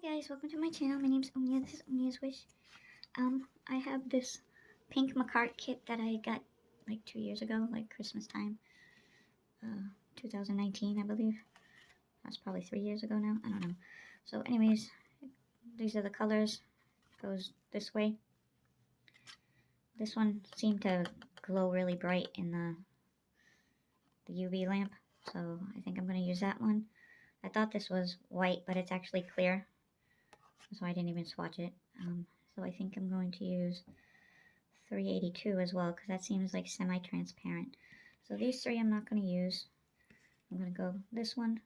guys, welcome to my channel. My name's Omnia. This is OmneyasWish. I have this pink Makartt kit that I got like 2 years ago, like Christmas time, 2019, I believe. That's probably 3 years ago now. I don't know. So, anyways, these are the colors. It goes this way. This one seemed to glow really bright in the UV lamp, so I think I'm going to use that one. I thought this was white, but it's actually clear, so I didn't even swatch it. So I think I'm going to use 382 as well, because that seems like semi-transparent. So these three I'm not going to use. I'm going to go this one,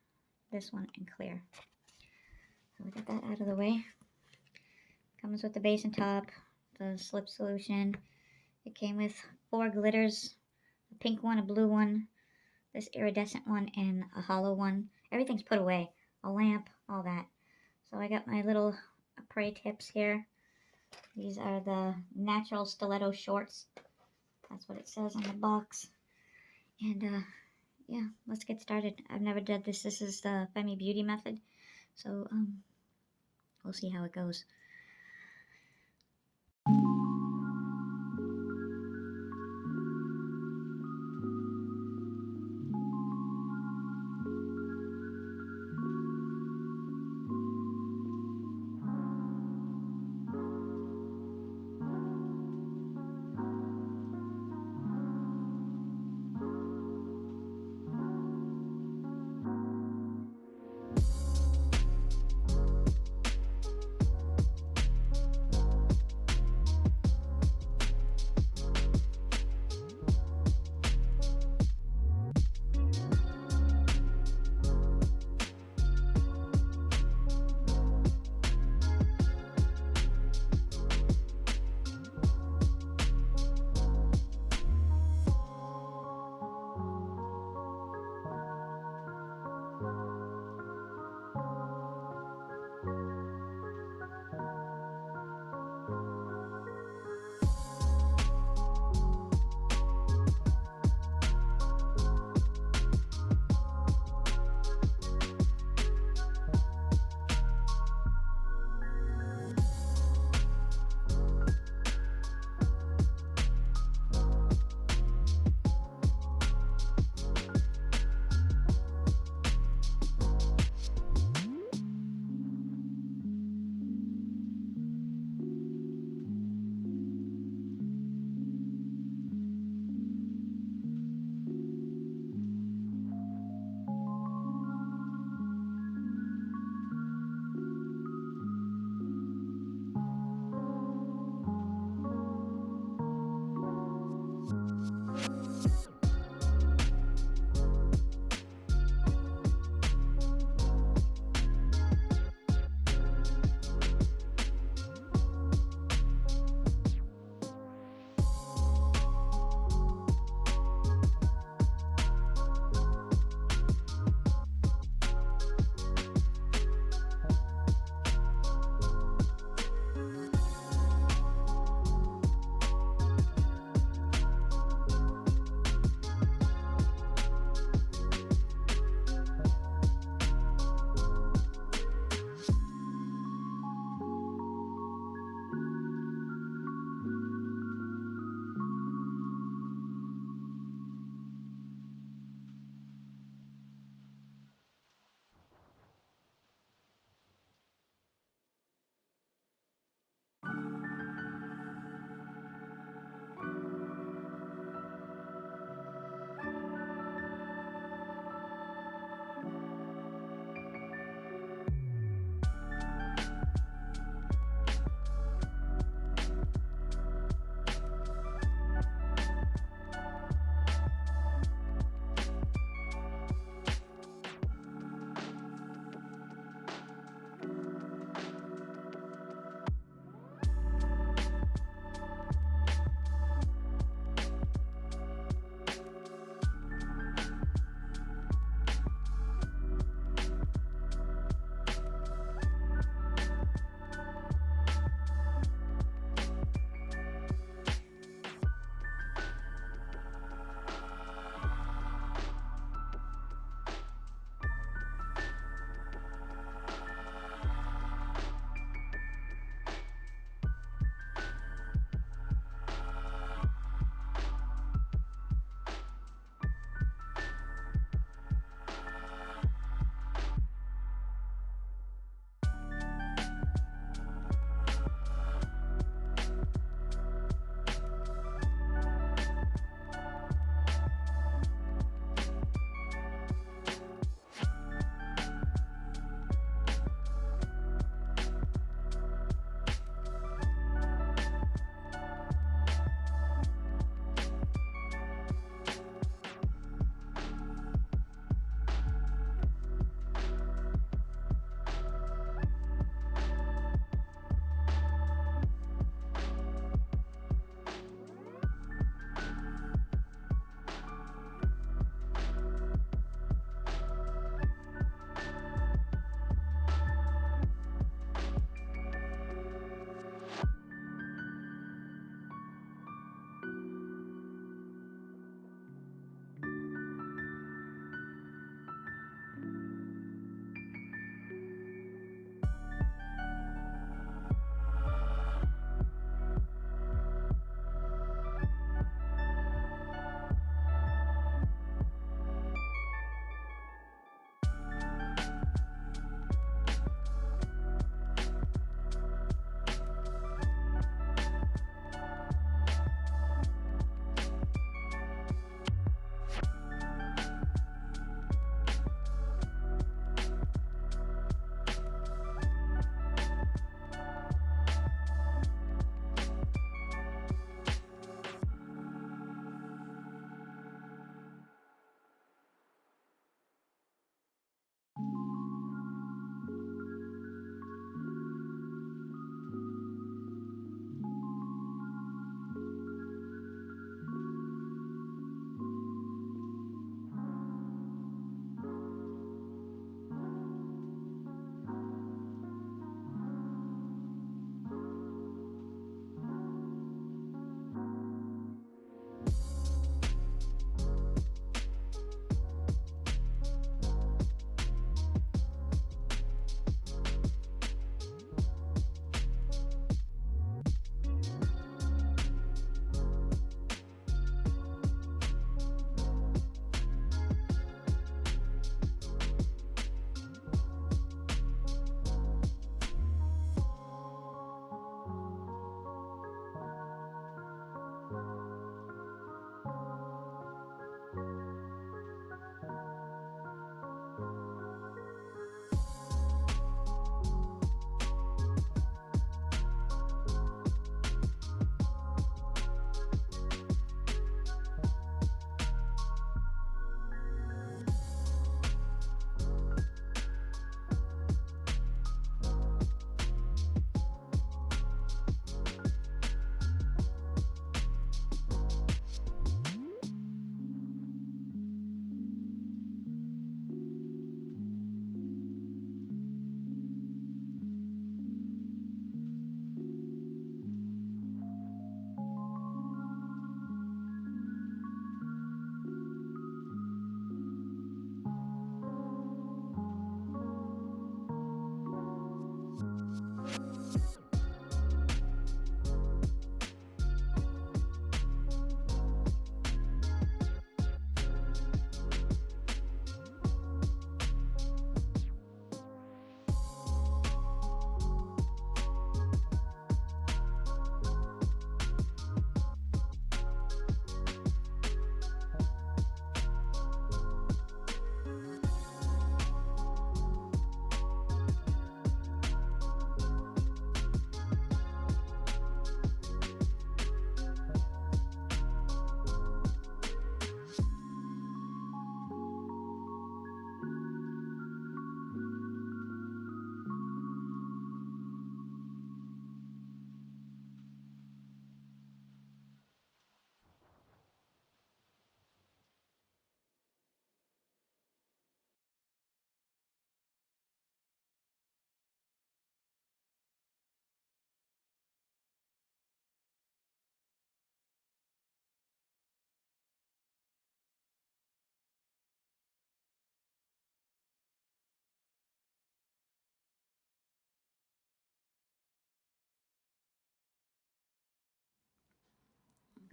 and clear. So we got that out of the way. Comes with the base and top, the slip solution. It came with 4 glitters, a pink one, a blue one, this iridescent one, and a hollow one. Everything's put away, a lamp, all that. So I got my little prey tips here. These are the natural stiletto shorts. That's what it says on the box. And yeah, let's get started. I've never done this. This is the Femi beauty method. So we'll see how it goes.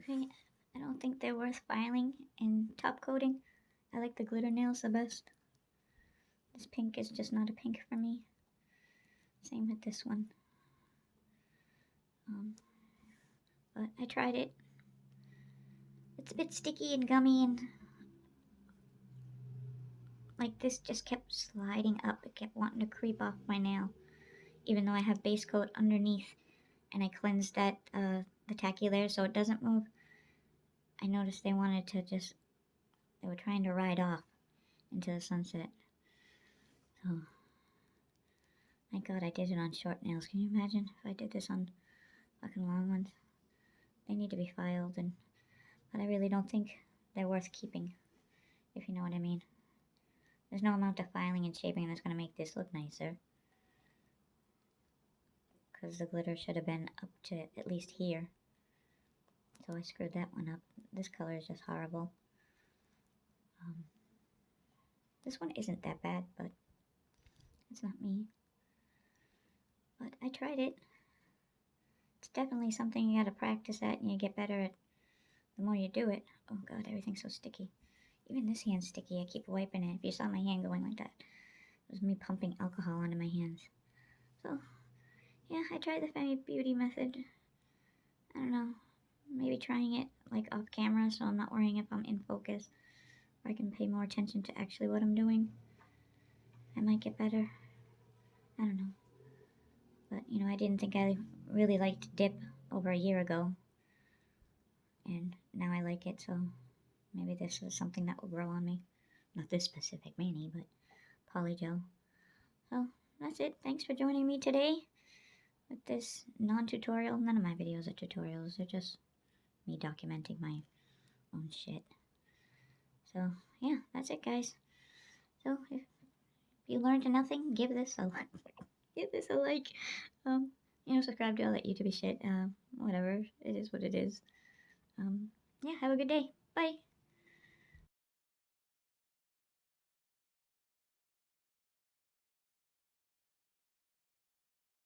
Okay, I don't think they're worth filing in top coating. I like the glitter nails the best. This pink is just not a pink for me. Same with this one. But I tried it. It's a bit sticky and gummy, and like this just kept sliding up. It kept wanting to creep off my nail, even though I have base coat underneath and I cleansed that the tacky layer so it doesn't move. I noticed they wanted to just, they were trying to ride off into the sunset. So thank God I did it on short nails. Can you imagine if I did this on fucking long ones? They need to be filed, but I really don't think they're worth keeping, if you know what I mean. There's no amount of filing and shaping that's going to make this look nicer. Because the glitter should have been up to at least here. So I screwed that one up. This color is just horrible. This one isn't that bad, but it's not me. But I tried it. It's definitely something you gotta practice at and you get better at the more you do it. Oh god, everything's so sticky. Even this hand's sticky. I keep wiping it. If you saw my hand going like that, it was me pumping alcohol onto my hands. So, yeah, I tried the Femi Beauty method. I don't know. Maybe trying it like off camera so I'm not worrying if I'm in focus. Or I can pay more attention to actually what I'm doing. I might get better. I don't know. But, you know, I didn't think I really liked dip over a year ago. And now I like it, so maybe this is something that will grow on me. Not this specific mani, but polygel. So, that's it. Thanks for joining me today with this non-tutorial. None of my videos are tutorials. They're just me documenting my own shit. So, yeah, that's it, guys. So, if you learned nothing, give this a like. Give this a like. You know, subscribe to all that YouTube shit. Whatever. It is what it is. Yeah, have a good day. Bye.